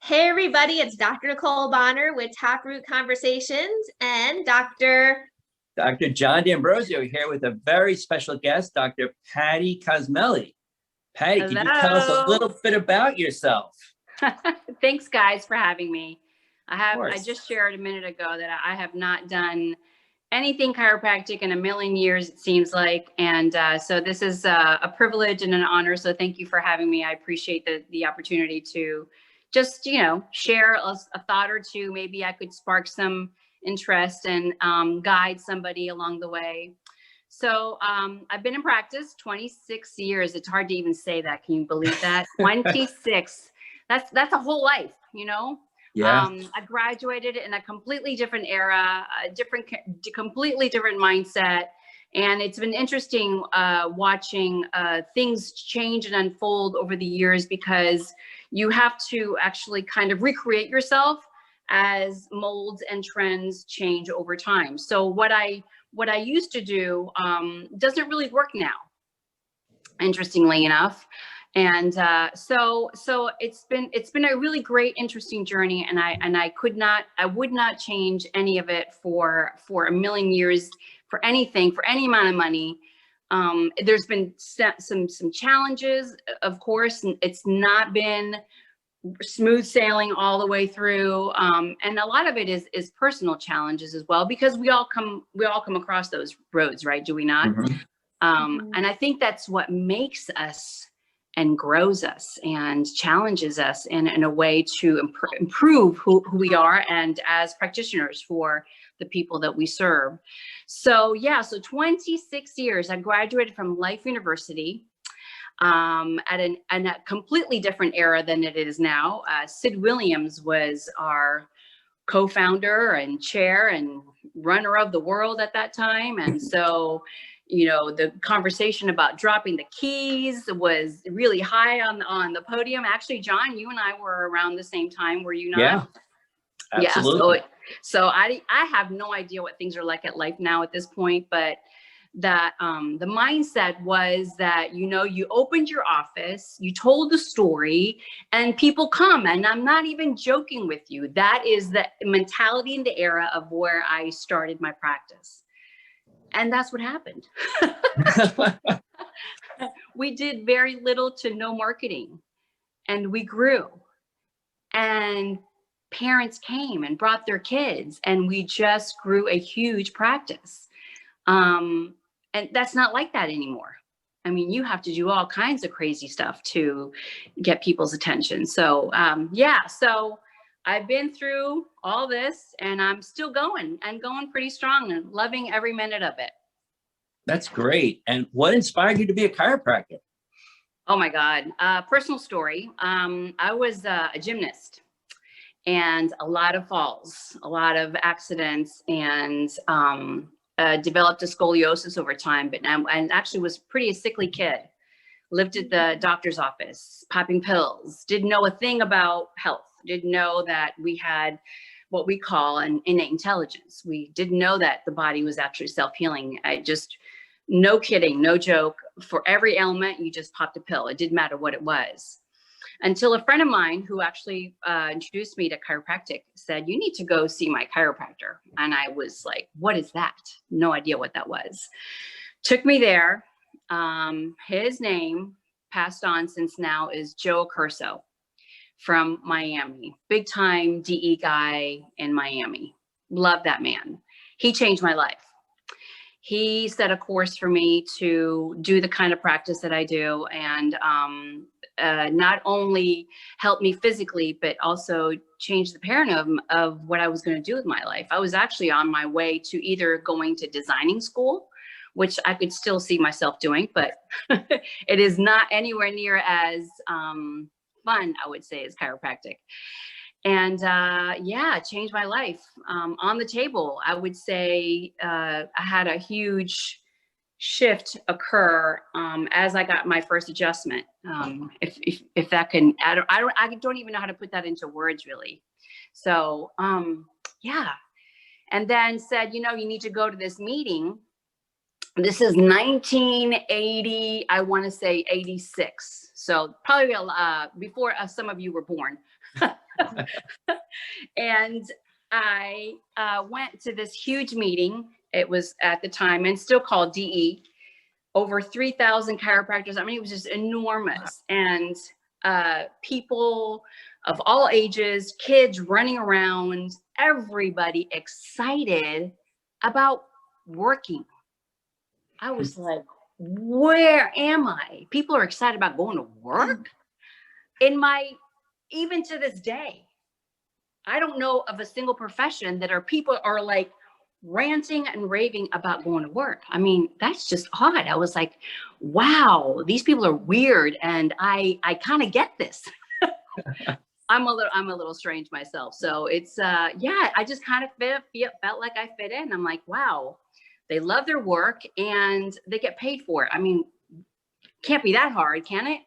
Hey everybody, it's Dr. Nicole Bonner with Taproot Conversations and Dr. John D'Ambrosio here with a very special guest, Dr. Patty Cosmelli. Patty, Hello. can you tell us a little bit about yourself? Thanks, guys, for having me. I just shared a minute ago that I have not done anything chiropractic in a million years, it seems like. And so this is a privilege and an honor. So thank you for having me. I appreciate the opportunity to just, share a thought or two. Maybe I could spark some interest and guide somebody along the way. So I've been in practice 26 years. It's hard to even say that. Can you believe that? 26. That's a whole life, Yeah. I graduated in a completely different era, completely different mindset. And it's been interesting watching things change and unfold over the years, because you have to actually kind of recreate yourself as molds and trends change over time. So what I used to do doesn't really work now, interestingly enough. And so it's been a really great, interesting journey, and I would not change any of it for a million years, for anything, for any amount of money. There's been some challenges, of course, and it's not been smooth sailing all the way through, and a lot of it is personal challenges as well, because we all come across those roads, right? Do we not? Mm-hmm. And I think that's what makes us and grows us and challenges us in a way to improve who we are, and as practitioners for the people that we serve. So 26 years. I graduated from Life University at a completely different era than it is now. Sid Williams was our co-founder and chair and runner of the world at that time. And so the conversation about dropping the keys was really high on the podium. Actually, John, you and I were around the same time, were you not? Yeah, absolutely. Yeah, so I have no idea what things are like at Life now at this point, but that the mindset was that, you opened your office, you told the story, and people come. And I'm not even joking with you. That is the mentality in the era of where I started my practice. And that's what happened. We did very little to no marketing, and we grew. And parents came and brought their kids, and we just grew a huge practice. And that's not like that anymore. I mean, you have to do all kinds of crazy stuff to get people's attention. So, so I've been through all this, and I'm still going pretty strong and loving every minute of it. That's great. And what inspired you to be a chiropractor? Oh my God. Personal story. I was a gymnast, and a lot of falls, a lot of accidents, and developed a scoliosis over time. And actually was pretty a sickly kid. Lived at the doctor's office, popping pills, didn't know a thing about health, didn't know that we had what we call an innate intelligence. We didn't know that the body was actually self-healing. No kidding, no joke, for every ailment, you just popped a pill. It didn't matter what it was. Until a friend of mine who actually introduced me to chiropractic said, "You need to go see my chiropractor." And I was like, "What is that?" No idea what that was. Took me there. His name, passed on since now, is Joe Accurso from Miami. Big time DE guy in Miami. Love that man. He changed my life. He set a course for me to do the kind of practice that I do, and not only help me physically, but also change the paradigm of what I was going to do with my life. I was actually on my way to either going to designing school, which I could still see myself doing, but it is not anywhere near as fun, I would say, as chiropractic. And changed my life. On the table, I would say I had a huge shift occur as I got my first adjustment. If that can, I don't even know how to put that into words, really. So and then said, you need to go to this meeting. This is 1980, I want to say 86. So probably before some of you were born. And I went to this huge meeting. It was at the time, and still called DE, over 3,000 chiropractors. I mean, it was just enormous. And people of all ages, kids running around, everybody excited about working. I was like, where am I? People are excited about going to work. Even to this day, I don't know of a single profession that people are like ranting and raving about going to work. I mean, that's just odd. I was like, wow, these people are weird. And I kind of get this. I'm a little strange myself. So it's, yeah, I just kind of felt like I fit in. I'm like, wow, they love their work and they get paid for it. I mean, can't be that hard, can it?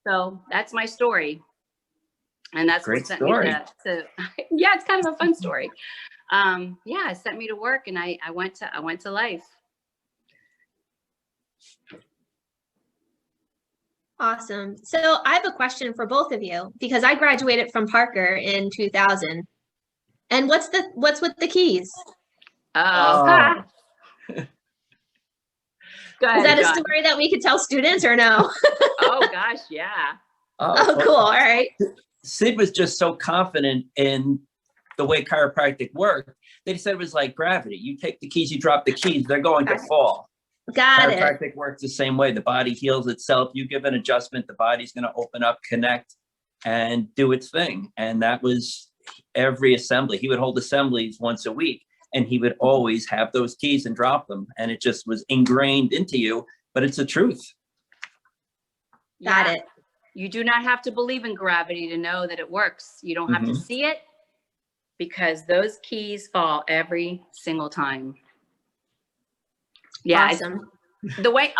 So that's my story. And that's Great what sent story. me to yeah, it's kind of a fun story. Yeah, it sent me to work, and I went to life. Awesome. So I have a question for both of you, because I graduated from Parker in 2000. And what's with the keys? Oh. Go ahead, Is that a John. story that we could tell students or no? Oh gosh, yeah. Oh, cool. All right. Sid was just so confident in the way chiropractic worked. They said it was like gravity. You take the keys, you drop the keys, they're going to fall. Got it. Chiropractic works the same way. The body heals itself. You give an adjustment, the body's going to open up, connect, and do its thing. And that was every assembly. He would hold assemblies once a week, and he would always have those keys and drop them. And it just was ingrained into you, but it's the truth. Got Yeah. it. You do not have to believe in gravity to know that it works. You don't have to see it, because those keys fall every single time. Yeah. Awesome. The way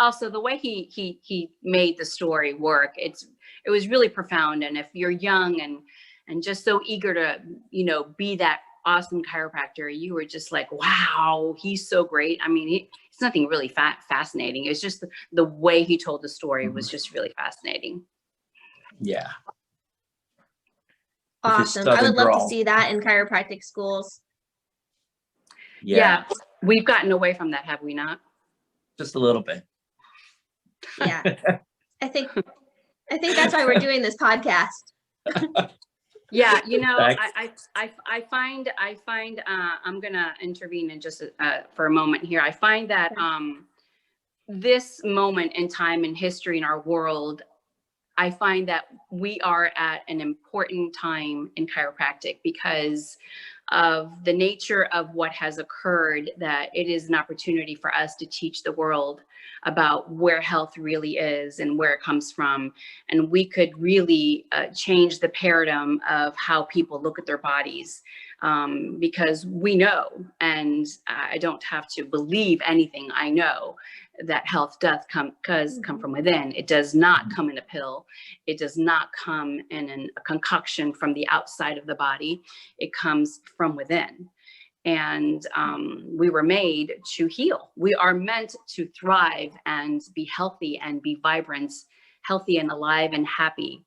he made the story work, it was really profound. And if you're young and just so eager to, be that awesome chiropractor, you were just like, wow, he's so great. I mean, it's nothing really fascinating. It's just the way he told the story was just really fascinating. Yeah. Awesome. I would love to see that in chiropractic schools. Yeah. We've gotten away from that, have we not? Just a little bit. Yeah. I think that's why we're doing this podcast. Yeah, I find I'm gonna intervene in just for a moment here. I find that this moment in time in history in our world, I find that we are at an important time in chiropractic because of the nature of what has occurred, that it is an opportunity for us to teach the world about where health really is and where it comes from. And we could really change the paradigm of how people look at their bodies, because we know, and I don't have to believe anything, I know that health doth come from within. It does not come in a pill. It does not come in a concoction from the outside of the body. It comes from within. And we were made to heal. We are meant to thrive and be healthy and be vibrant, healthy and alive and happy.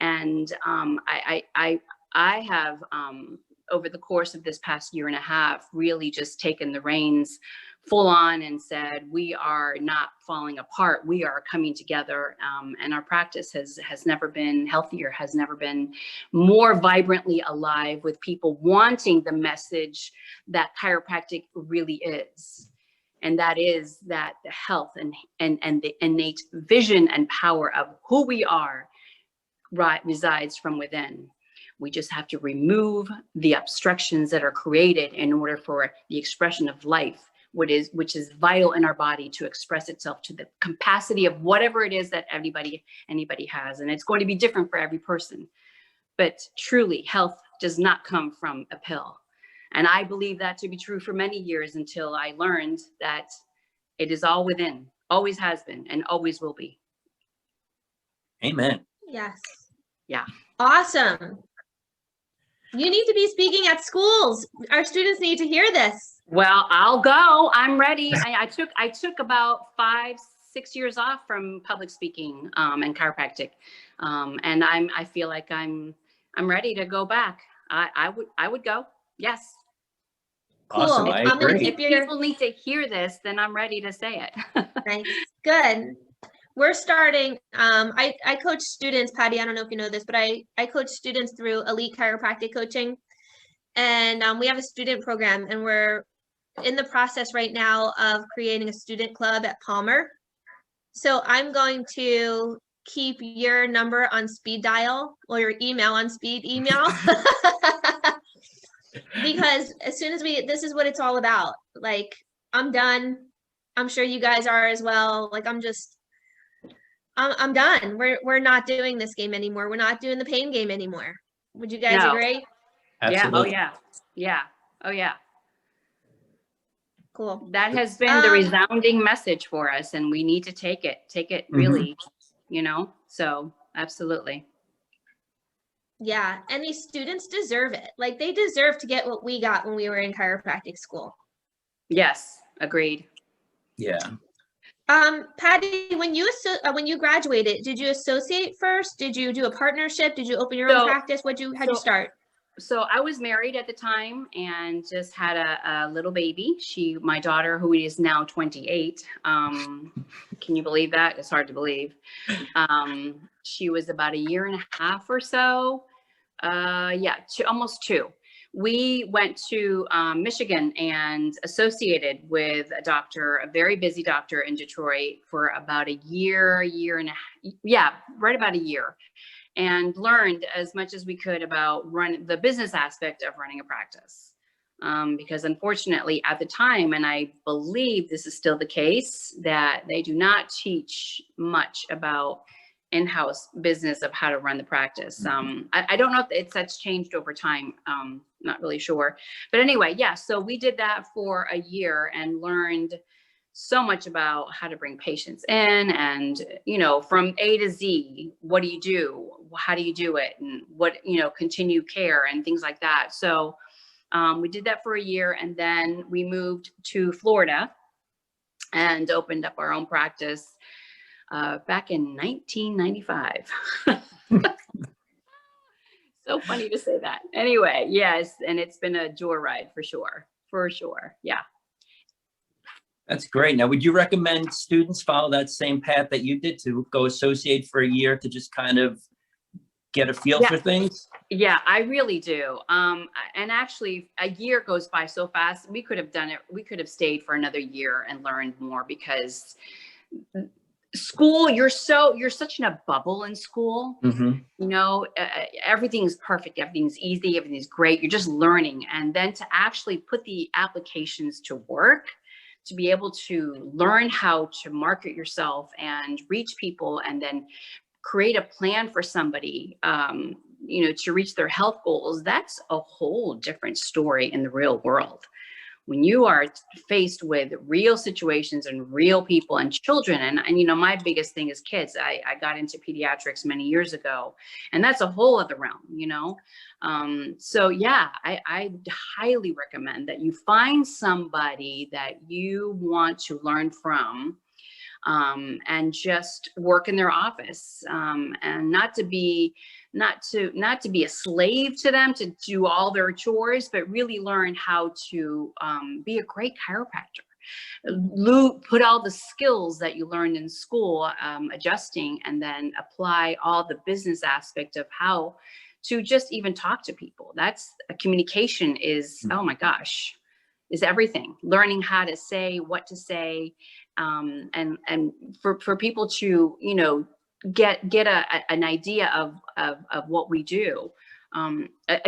And I have, over the course of this past year and a half, really just taken the reins full on and said, we are not falling apart. We are coming together, and our practice has never been healthier, has never been more vibrantly alive, with people wanting the message that chiropractic really is. And that is that the health and the innate vision and power of who we are resides from within. We just have to remove the obstructions that are created in order for the expression of life, which is vital in our body, to express itself to the capacity of whatever it is that anybody has. And it's going to be different for every person. But truly, health does not come from a pill. And I believe that to be true for many years, until I learned that it is all within, always has been, and always will be. Amen. Yes. Yeah. Awesome. You need to be speaking at schools. Our students need to hear this. Well, I'll go. I'm ready. I took about 5-6 years off from public speaking and chiropractic, and I feel like I'm I'm ready to go back. I would go. Yes. Awesome, Cool. I I'm gonna agree. keep If your people need to hear this, then I'm ready to say it. nice. Good. We're starting, I coach students, Patty, I don't know if you know this, but I coach students through Elite Chiropractic Coaching. And we have a student program, and we're in the process right now of creating a student club at Palmer. So I'm going to keep your number on speed dial, or your email on speed email. Because as soon as this is what it's all about. Like, I'm done. I'm sure you guys are as well. Like, I'm done. We're not doing this game anymore. We're not doing the pain game anymore. Would you guys No. agree? Yeah. Oh Absolutely. yeah. Yeah. Oh yeah. Cool. That has been the resounding message for us, and we need to take it really, so absolutely. Yeah. And these students deserve it. Like, they deserve to get what we got when we were in chiropractic school. Yes, agreed. Yeah. Patty, when you graduated, did you associate first? Did you do a partnership? Did you open your own practice? How'd you start? So I was married at the time and just had a little baby. My daughter, who is now 28. Can you believe that? It's hard to believe. She was about 1.5 years or so. Almost 2. We went to Michigan and associated with a very busy doctor in Detroit for about 1 year, 1.5 years. Yeah, right about 1 year. And learned as much as we could about the business aspect of running a practice. Because unfortunately at the time, and I believe this is still the case, that they do not teach much about in-house business of how to run the practice. I don't know if that's changed over time. Not really sure. But anyway, yeah, so we did that for 1 year and learned so much about how to bring patients in, and, from A to Z, what do you do? How do you do it? And what, continue care and things like that. So we did that for 1 year, and then we moved to Florida and opened up our own practice back in 1995. So funny to say that. Anyway, yes, and it's been a joyride for sure. Yeah. That's great. Now, would you recommend students follow that same path that you did, to go associate for 1 year to just kind of get a feel for things? Yeah, I really do. And actually 1 year goes by so fast. We could have done it. We could have stayed for another year and learned more, because school, you're such in a bubble in school. Everything's perfect, everything's easy, everything's great. You're just learning. And then to actually put the applications to work, to be able to learn how to market yourself and reach people, and then create a plan for somebody, to reach their health goals. That's a whole different story in the real world. When you are faced with real situations and real people and children, and my biggest thing is kids. I got into pediatrics many years ago, and that's a whole other realm, so yeah, I highly recommend that you find somebody that you want to learn from, and just work in their office, and not to be a slave to them, to do all their chores, but really learn how to be a great chiropractor. Put all the skills that you learned in school, adjusting, and then apply all the business aspect of how to just even talk to people. That's communication is, oh my gosh, is everything. Learning how to say, what to say, and for people to, get an idea of what we do,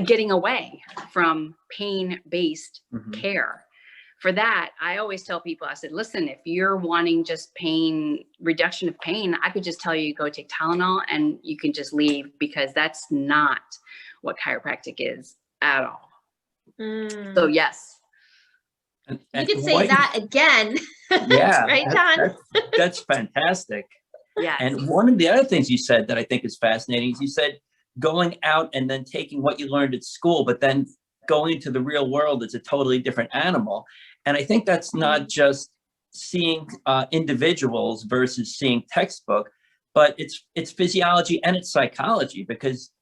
getting away from pain-based care. For that, I always tell people, I said, listen, if you're wanting just reduction of pain, I could just tell you go take Tylenol and you can just leave, because that's not what chiropractic is at all. So yes. You could say that again. Yeah, right, Don? that's fantastic. Yeah. And one of the other things you said that I think is fascinating is you said going out and then taking what you learned at school, but then going into the real world, it's a totally different animal. And I think that's not just seeing individuals versus seeing textbook, but it's physiology and it's psychology, because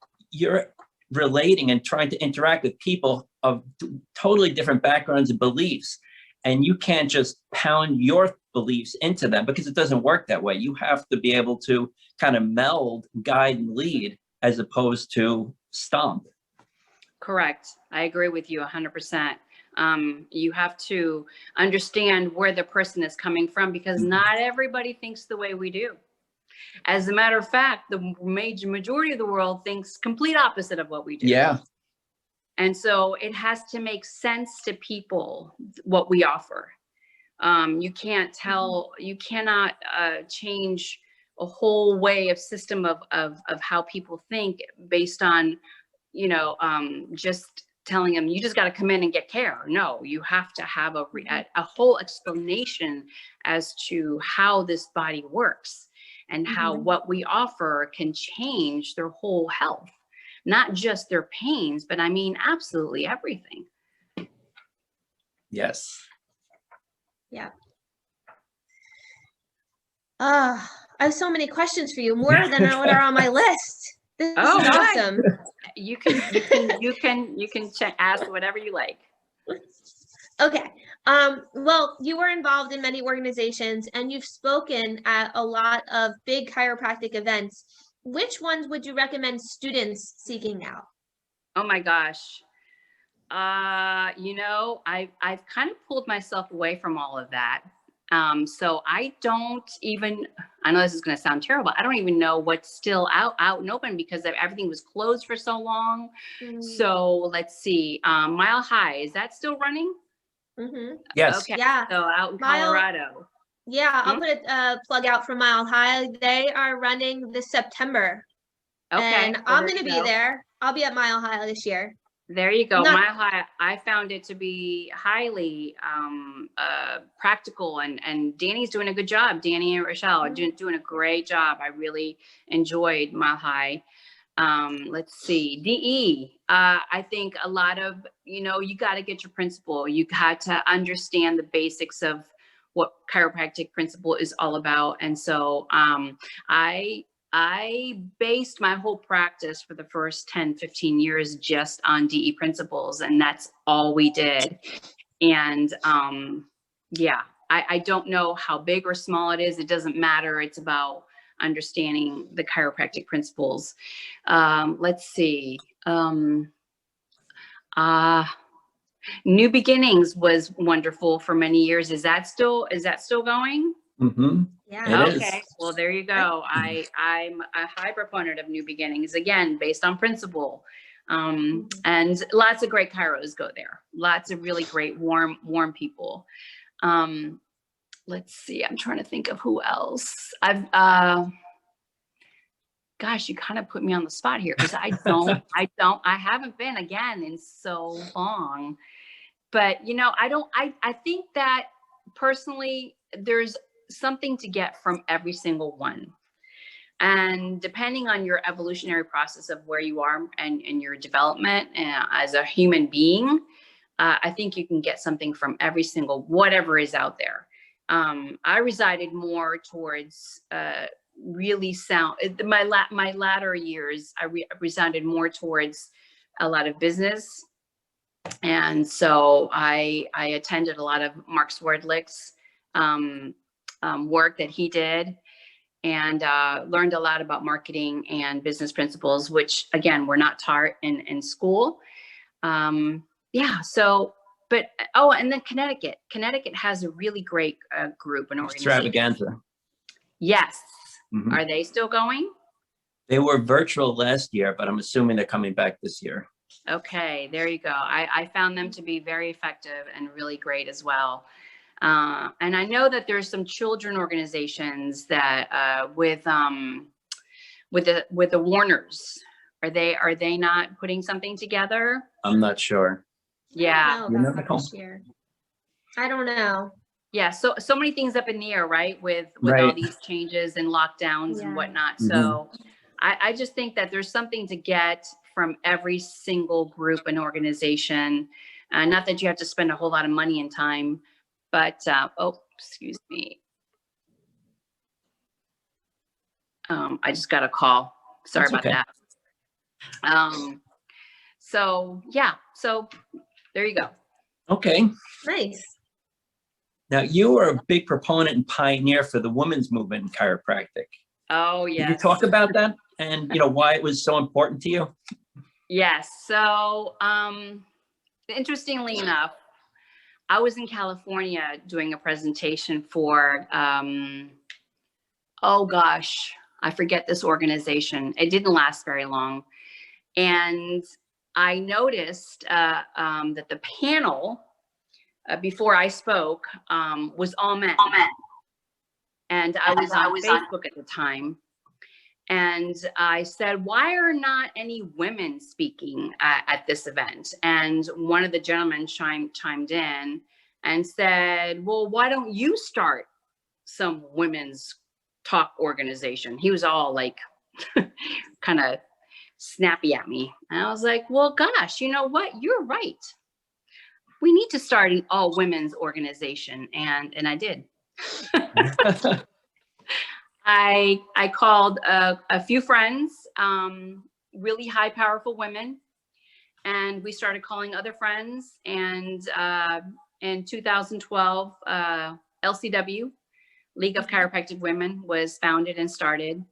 relating and trying to interact with people of totally different backgrounds and beliefs. And you can't just pound your beliefs into them, because it doesn't work that way. You have to be able to kind of meld, guide, and lead, as opposed to stomp. Correct. I agree with you 100%. You have to understand where the person is coming from, because not everybody thinks the way we do. As a matter of fact, the majority of the world thinks complete opposite of what we do. Yeah. And so it has to make sense to people what we offer. You can't tell, you cannot change a whole way of system of how people think based on, you know, just telling them you just got to come in and get care. No, you have to have a whole explanation as to how this body works and how what we offer can change their whole health, not just their pains, but I mean, absolutely everything. Yes. Yeah. I have so many questions for you, more than what are on my list. This is awesome. You can ask whatever you like. Okay. Well, you were involved in many organizations and you've spoken at a lot of big chiropractic events. Which ones would you recommend students seeking out? Oh my gosh. You know, I've kind of pulled myself away from all of that. So I don't even, I know this is going to sound terrible. I don't even know what's still out and open, because everything was closed for so long. So let's see, Mile High, is that still running? Yes. Okay. Yeah. So out in Colorado. Yeah, I'll put a plug out for Mile High. They are running this September. Okay. And so I'm going to be there. I'll be at Mile High this year. There you go. Mile High, I found it to be highly practical, and Danny's doing a good job. Danny and Rochelle are doing a great job. I really enjoyed Mile High. Let's see, DE. I think a lot of, you know, you got to get your principle. You got to understand the basics of what chiropractic principle is all about. And so I based my whole practice for the first 10, 15 years just on DE principles, and that's all we did. And yeah, I don't know how big or small it is. It doesn't matter. It's about understanding the chiropractic principles. Let's see. New Beginnings was wonderful for many years. Is that still going? Yeah. Okay. Well, there you go. I'm a high proponent of New Beginnings, again, based on principle. And lots of great chiros go there. Lots of really great, warm people. Let's see. I'm trying to think of who else. Gosh, you kind of put me on the spot here, because I haven't been, again, in so long. But, you know, I think that personally, there's something to get from every single one. And depending on your evolutionary process of where you are and your development as a human being, I think you can get something from every single, whatever is out there. I resided more towards really sound, my latter years, I resided more towards a lot of business. And so I attended a lot of Mark Swerdlick's work that he did, and learned a lot about marketing and business principles, which again, were not taught in school. Yeah, so, but, and then Connecticut has a really great group and organization. Extravaganza. Yes. Are they still going? They were virtual last year, but I'm assuming they're coming back this year. Okay, there you go. I found them to be very effective and really great as well. And I know that there's some children organizations that with the Warners, are they not putting something together? I'm not sure. Yeah. This year. I don't know. Yeah, so many things up in the air, right? With all these changes and lockdowns and whatnot. So I just think that there's something to get from every single group and organization. Not that you have to spend a whole lot of money and time, but, excuse me. I just got a call. Sorry about that. So yeah, so there you go. Okay. Nice. Now, you were a big proponent and pioneer for the women's movement in chiropractic. Oh Can you yes. talk about that and, why it was so important to you? Yes. So interestingly enough, I was in California doing a presentation for oh gosh, I forget this organization. It didn't last very long. And I noticed that the panel before I spoke was all men. And I was on Facebook at the time. And I said, why are not any women speaking at this event? And one of the gentlemen chimed in and said, well, why don't you start some women's talk organization? He was all like kind of snappy at me. And I was like, well, gosh, you know what? You're right. We need to start an all women's organization. And I did. I called a few friends, really high, powerful women, and we started calling other friends. And in 2012, LCW, League of Chiropractic Women, was founded and started,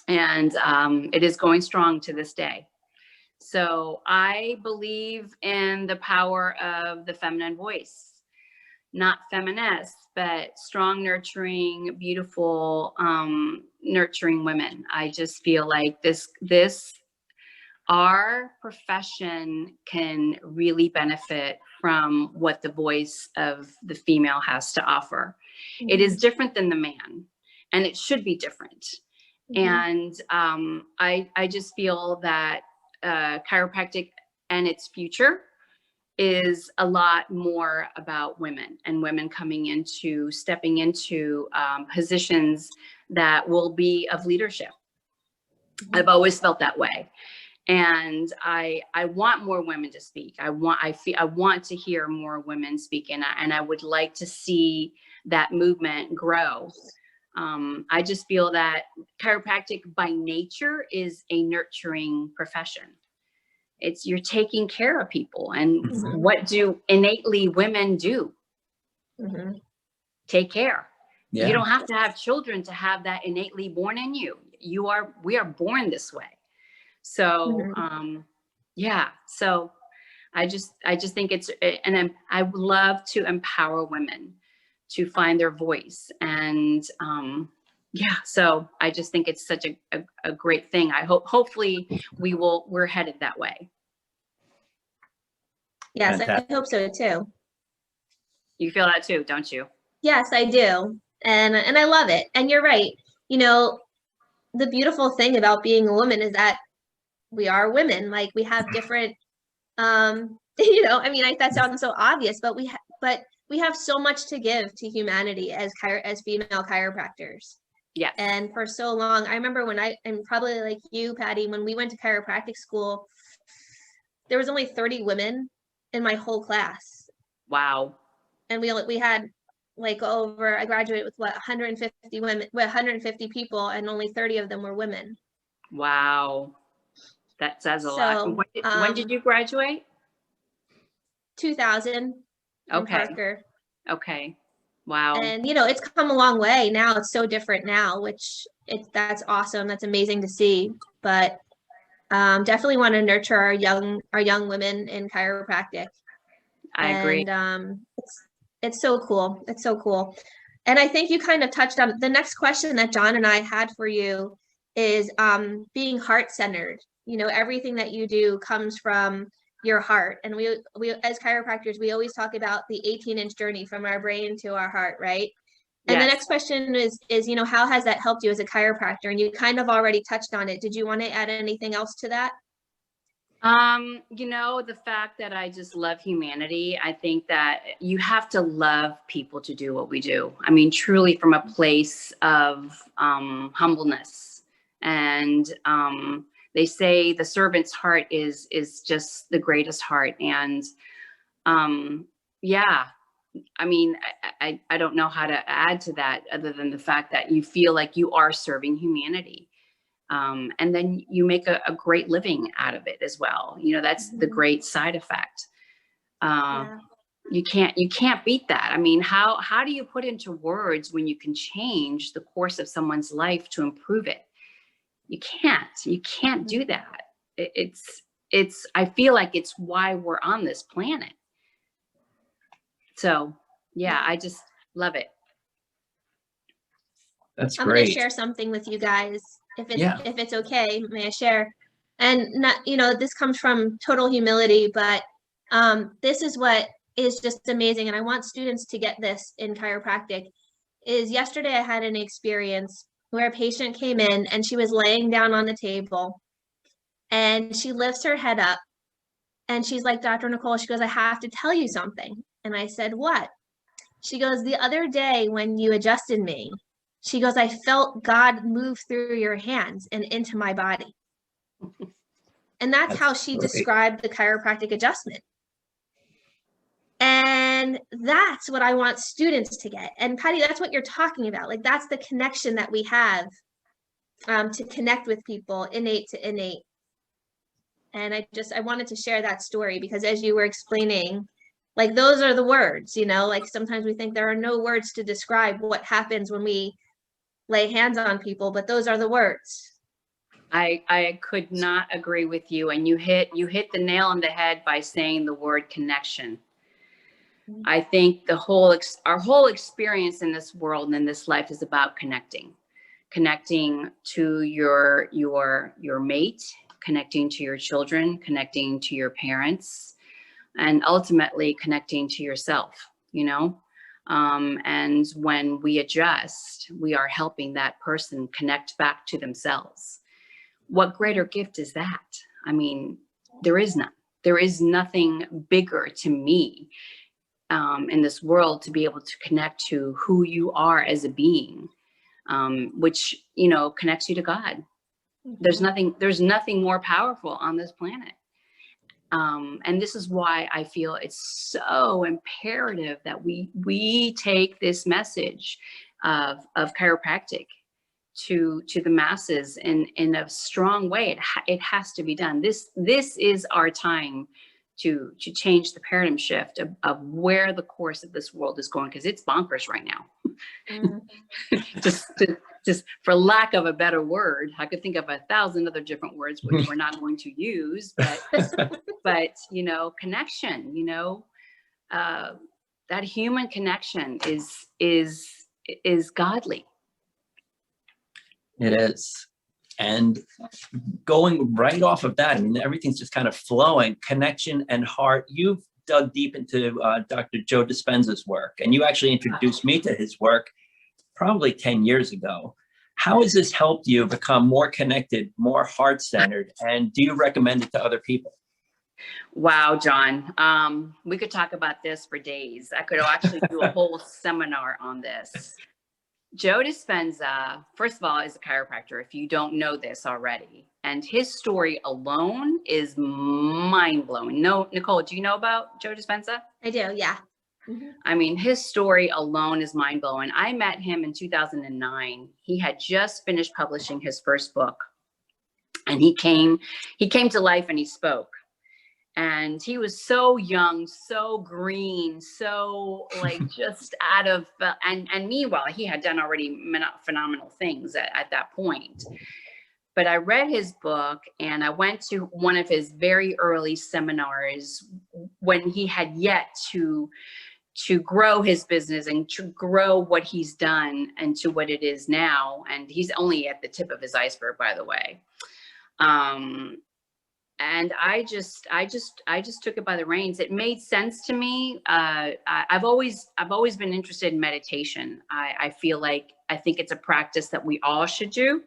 and it is going strong to this day. So I believe in the power of the feminine voice, not feminist, but strong, nurturing, beautiful, nurturing women. I just feel like our profession can really benefit from what the voice of the female has to offer. Mm-hmm. It is different than the man, and it should be different. Mm-hmm. And I just feel that chiropractic and its future is a lot more about women and women stepping into positions that will be of leadership. Mm-hmm. I've always felt that way. And I want more women to speak. I want to hear more women speak, and I would like to see that movement grow. I just feel that chiropractic by nature is a nurturing profession. You're taking care of people, and mm-hmm. what do innately women do? Mm-hmm. Take care. Yeah. You don't have to have children to have that innately born in you. We are born this way. So, mm-hmm. Yeah. So I just think I would love to empower women to find their voice. And, yeah, so I just think it's such a great thing. Hopefully we're headed that way. Yes, fantastic. I hope so too. You feel that too, don't you? Yes, I do. And I love it. And you're right. The beautiful thing about being a woman is that we are women. Like, we have different, that sounds so obvious, but we have so much to give to humanity as female chiropractors. Yeah. And for so long, I remember and probably like you, Patty, when we went to chiropractic school, there was only 30 women in my whole class. Wow. And we had I graduated with 150 women, 150 people, and only 30 of them were women. Wow. That says a lot. When did you graduate? 2000. Okay. Parker. Okay. Wow. And it's come a long way now. It's so different now, that's awesome. That's amazing to see. But definitely want to nurture our young women in chiropractic. I agree. And it's so cool. It's so cool. And I think you kind of touched on the next question that John and I had for you is being heart-centered. Everything that you do comes from your heart. And we as chiropractors, we always talk about the 18-inch journey from our brain to our heart, right? And yes. The next question is how has that helped you as a chiropractor? And you kind of already touched on it. Did you want to add anything else to that? The fact that I just love humanity. I think that you have to love people to do what we do. I mean, truly from a place of humbleness. And they say the servant's heart is just the greatest heart. And yeah, I mean, I don't know how to add to that other than the fact that you feel like you are serving humanity. And then you make a great living out of it as well. You know, that's the great side effect. Yeah. You can't beat that. I mean, how do you put into words when you can change the course of someone's life to improve it? You can't do that. I feel like it's why we're on this planet. So yeah, I just love it. That's I'm going to great. share something with you guys, if Yeah. it's okay, may I share? And not, you know, this comes from total humility, but this is what is just amazing. And I want students to get this in chiropractic. Is yesterday I had an experience where a patient came in and she was laying down on the table and she lifts her head up and she's like, Dr. Nicole, she goes, I have to tell you something. And I said, what? She goes, the other day when you adjusted me, she goes, I felt God move through your hands and into my body. And that's how she great. described the chiropractic adjustment. And that's what I want students to get. And Patty, that's what you're talking about. Like, that's the connection that we have to connect with people, innate to innate. And I wanted to share that story because as you were explaining, like, those are the words, you know, like sometimes we think there are no words to describe what happens when we lay hands on people, but those are the words. I could not agree with you. And you hit the nail on the head by saying the word connection. I think our whole experience in this world and in this life is about connecting to your mate, connecting to your children, connecting to your parents, and ultimately connecting to yourself, you know? And when we adjust, we are helping that person connect back to themselves. What greater gift is that? I mean, there is none. There is nothing bigger to me in this world to be able to connect to who you are as a being, which, you know, connects you to God. There's nothing more powerful on this planet. And this is why I feel it's so imperative that we take this message of chiropractic to the masses in a strong way. It has to be done. This is our time to change the paradigm shift of where the course of this world is going, because it's bonkers right now. Just for lack of a better word, I could think of 1,000 other different words which we're not going to use, but you know, connection, you know, that human connection is godly. It is. And going right off of that, I mean, everything's just kind of flowing, connection and heart. You've dug deep into Dr. Joe Dispenza's work, and you actually introduced me to his work probably 10 years ago. How has this helped you become more connected, more heart-centered, and do you recommend it to other people? Wow, John, we could talk about this for days. I could actually do a whole seminar on this. Joe Dispenza, first of all, is a chiropractor, if you don't know this already. And his story alone is mind-blowing. No, Nicole, do you know about Joe Dispenza? I do, yeah. Mm-hmm. I mean, his story alone is mind-blowing. I met him in 2009. He had just finished publishing his first book. And he came to life and he spoke. And he was so young, so green, so like just out of, and meanwhile, he had done already phenomenal things at that point. But I read his book and I went to one of his very early seminars when he had yet to grow his business and to grow what he's done and to what it is now. And he's only at the tip of his iceberg, by the way. And I just took it by the reins. It made sense to me. I've always been interested in meditation. I think it's a practice that we all should do.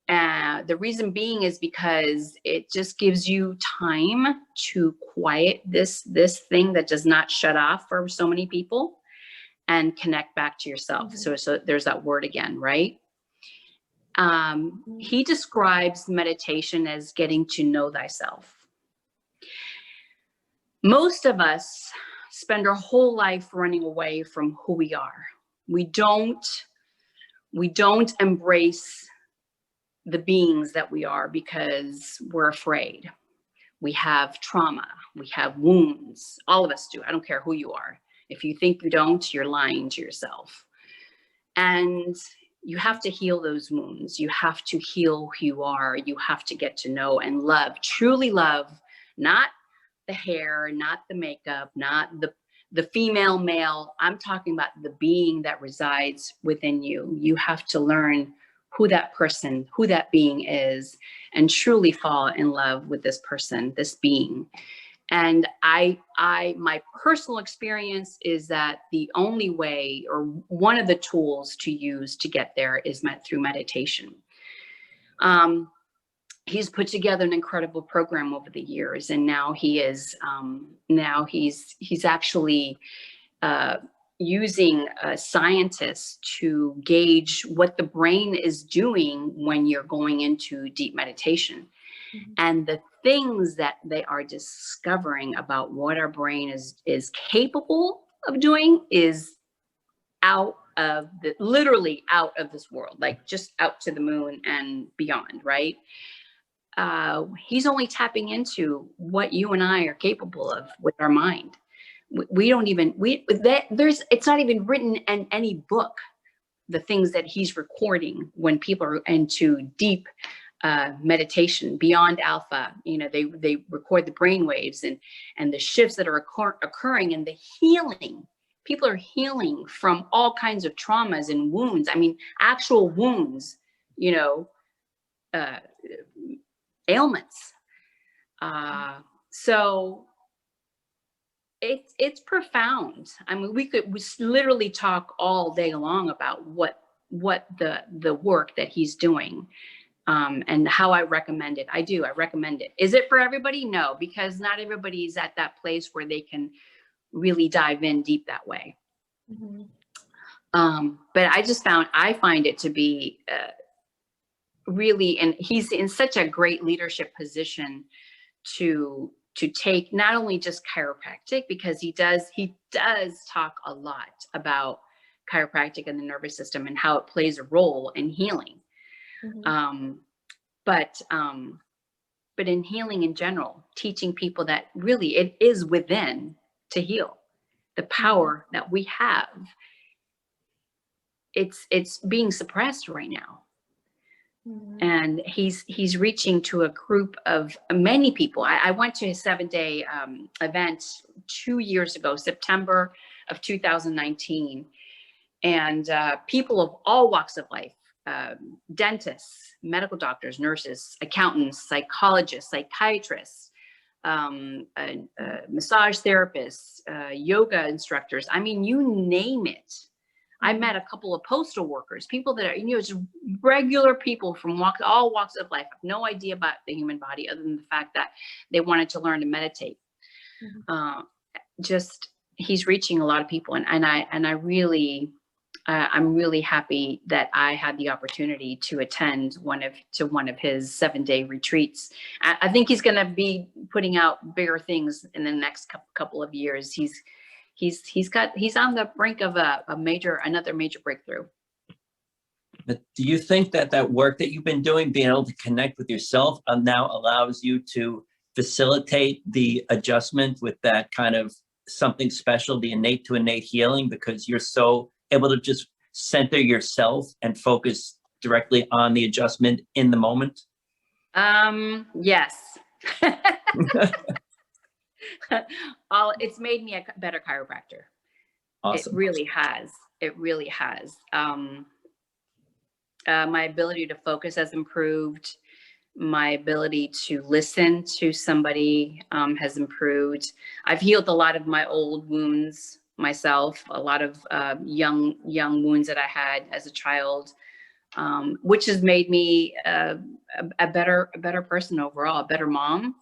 The reason being is because it just gives you time to quiet this thing that does not shut off for so many people and connect back to yourself. Mm-hmm. So there's that word again, right? He describes meditation as getting to know thyself. Most of us spend our whole life running away from who we are. We don't embrace the beings that we are because we're afraid. We have trauma, we have wounds. All of us do. I don't care who you are. If you think you don't, you're lying to yourself. And you have to heal those wounds. You have to heal who you are. You have to get to know and love, truly love, not the hair, not the makeup, not the female, male. I'm talking about the being that resides within you. You have to learn who that person, who that being is, and truly fall in love with this person, this being. And my personal experience is that the only way, or one of the tools to use to get there, is through meditation. He's put together an incredible program over the years, and now he's actually using scientists to gauge what the brain is doing when you're going into deep meditation. Mm-hmm. And the things that they are discovering about what our brain is capable of doing is literally out of this world, like just out to the moon and beyond, right? He's only tapping into what you and I are capable of with our mind. It's not even written in any book, the things that he's recording when people are into deep meditation beyond alpha. They record the brain waves and the shifts that are occurring, and the healing. People are healing from all kinds of traumas and wounds. I mean, actual wounds, ailments. So it's profound. I mean, we literally talk all day long about what the work that he's doing, and how I recommend it. I recommend it. Is it for everybody? No, because not everybody's at that place where they can really dive in deep that way. Mm-hmm. But I find it to be really, and he's in such a great leadership position to take not only just chiropractic, because he does talk a lot about chiropractic and the nervous system and how it plays a role in healing. Mm-hmm. But in healing in general, teaching people that really it is within to heal. The power that we have, it's being suppressed right now. Mm-hmm. And he's reaching to a group of many people. I went to his 7-day event 2 years ago, September of 2019, and people of all walks of life, dentists, medical doctors, nurses, accountants, psychologists, psychiatrists, massage therapists, yoga instructors. I mean, you name it. I met a couple of postal workers, people that are, just regular people from all walks of life, have no idea about the human body other than the fact that they wanted to learn to meditate. Mm-hmm. He's reaching a lot of people, and I really, I'm really happy that I had the opportunity to attend one of his 7-day retreats. I think he's going to be putting out bigger things in the next couple of years. He's on the brink of another major breakthrough. But do you think that work that you've been doing, being able to connect with yourself, now allows you to facilitate the adjustment with that kind of something special, the innate to innate healing, because you're so able to just center yourself and focus directly on the adjustment in the moment? Yes. It's made me a better chiropractor. Awesome. It really has. My ability to focus has improved. My ability to listen to somebody has improved. I've healed a lot of my old wounds myself, a lot of young wounds that I had as a child, which has made me a better person overall, a better mom,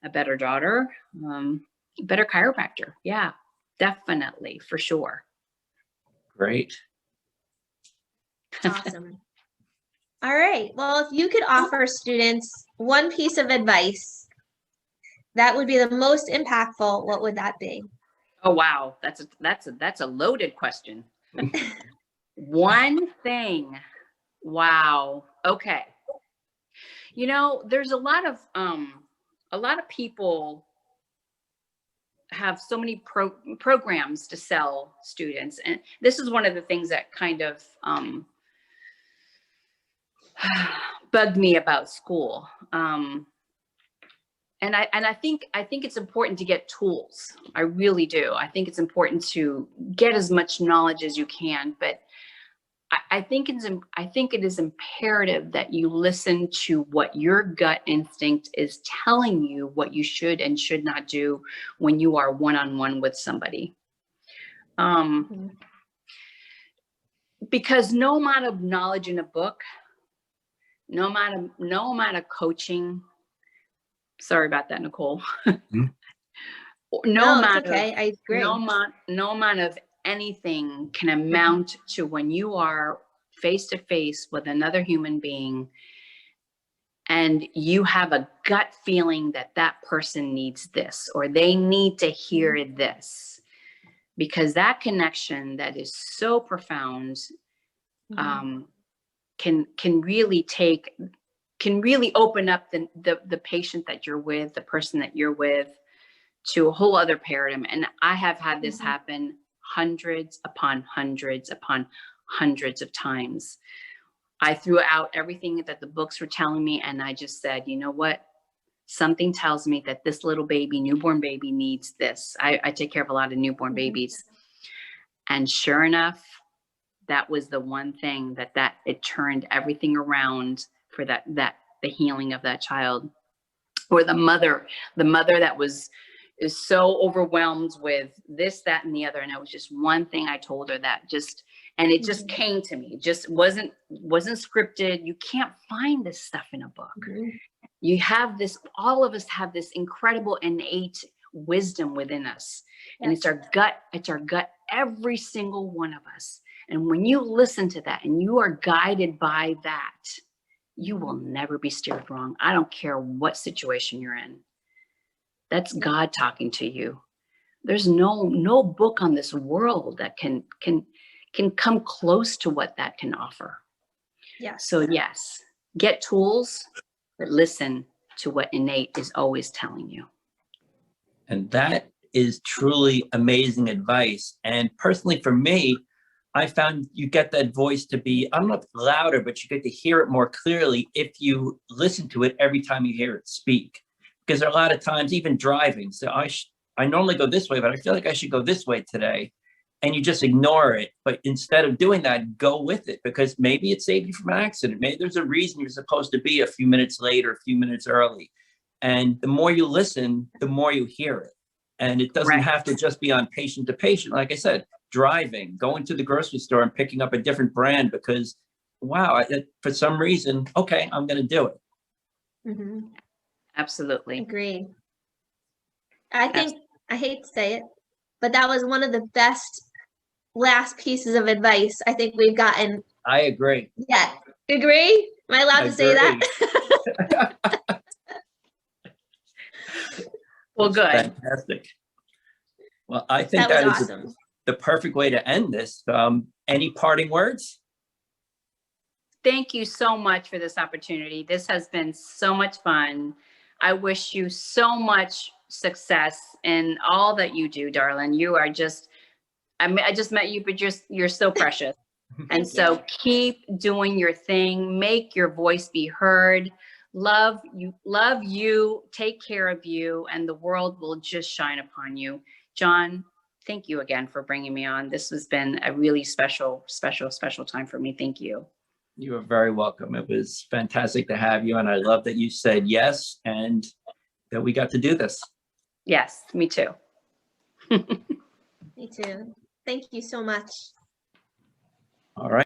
a better daughter, a better chiropractor. Yeah, definitely, for sure. Great. Awesome. All right. Well, if you could offer students one piece of advice that would be the most impactful, what would that be? Oh, wow. That's a loaded question. One thing. Wow. Okay. You know, there's a lot of people have so many programs to sell students. And this is one of the things that kind of bugged me about school. And I think it's important to get tools. I really do. I think it's important to get as much knowledge as you can, but I think it is imperative that you listen to what your gut instinct is telling you what you should and should not do when you are one-on-one with somebody. Because no amount of knowledge in a book, no amount of coaching, sorry about that, Nicole. No, it's okay. I agree. No amount of anything can amount to when you are face to face with another human being and you have a gut feeling that that person needs this or they need to hear this, because that connection that is so profound can really open up the patient that you're with, the person that you're with, to a whole other paradigm. And I have had this happen hundreds upon hundreds upon hundreds of times. I threw out everything that the books were telling me, and I just said, you know what? Something tells me that this little baby, newborn baby, needs this. I take care of a lot of newborn babies. And sure enough, that was the one thing that it turned everything around for the healing of that child. Or the mother that is so overwhelmed with this, that, and the other. And it was just one thing I told her that and it just came to me. It just wasn't scripted. You can't find this stuff in a book. You have this, all of us have this incredible innate wisdom within us. And it's our gut, every single one of us. And when you listen to that and you are guided by that, you will never be steered wrong. I don't care what situation you're in. That's God talking to you. There's no book on this world that can come close to what that can offer. So yes, get tools, but listen to what innate is always telling you. And that is truly amazing advice. And personally for me, I found you get that voice to be, I don't know if it's louder, but you get to hear it more clearly if you listen to it every time you hear it speak. Because there are a lot of times, even driving, so I normally go this way, but I feel like I should go this way today. And you just ignore it. But instead of doing that, go with it, because maybe it saved you from an accident. Maybe there's a reason you're supposed to be a few minutes late or a few minutes early. And the more you listen, the more you hear it. And it doesn't have to just be on patient to patient. Like I said, driving, going to the grocery store and picking up a different brand because, wow, for some reason, okay, I'm going to do it. Absolutely. Agreed. I think, I hate to say it, but that was one of the best last pieces of advice I think we've gotten. I agree. Yeah. Agree? Am I allowed to say that? Well, good. Fantastic. Well, I think that is awesome. The perfect way to end this. Any parting words? Thank you so much for this opportunity. This has been so much fun. I wish you so much success in all that you do, darling. You are just, I just met you, but you're so precious. And so keep doing your thing, make your voice be heard. Love you, take care of you, and the world will just shine upon you. John, thank you again for bringing me on. This has been a really special, special, special time for me. Thank you. You are very welcome. It was fantastic to have you. And I love that you said yes and that we got to do this. Yes, me too. Me too. Thank you so much. All right.